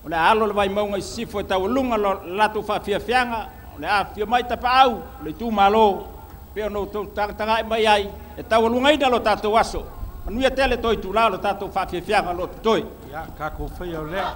o le alo le vai maunga I sifo e taulunga lo latu whawhiawhianga, o le a whia mai tapau, le tū malo, peo no tanga mai ai, e taulunga ina lo tātou aso, anuia tele toi tūlao lo tātou whawhiawhianga lo toi. Ia, kako whai o lea.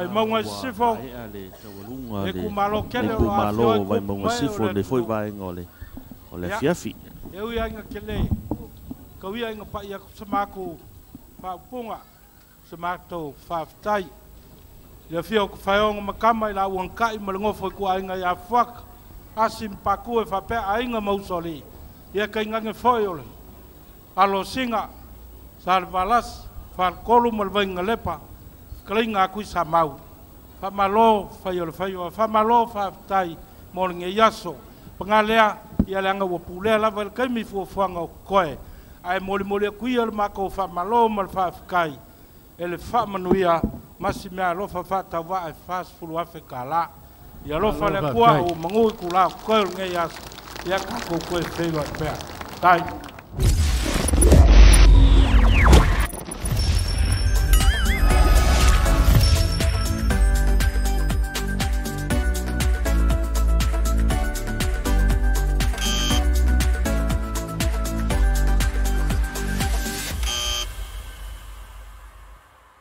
Vai maunga sifo. E kumalo kele o malo vai maunga sifo le foi vai ngole. O le fiafi. E ui ainga kele. Ka ui ainga pa ia samaku whaapunga. Samato whaaftai. Ia fio ku whaionga makama i la uankai malangofo ku ainga ia whaka. Asim paku e whapea ainga mausoli. Ia ka ingange foi ole. Alo singa. Sal valas. Whakolu malwainga lepa. Kalinga kui sa mau. Whamalo whaiole whaiole. Whamalo whaaftai. Moringe yaso. Pangalea. Ia leanga wapulea lava le kaimi fuafuanga o koe. Ai moli kui ole mako whamalo mal whaafkai. Ele whamanuia. Masi mea lofa whatawa e whaasfulu afe ka la. Ia lofa le kua o mangui kula koe nge yaso. Ia kako koe whaiwa pēr. Tai.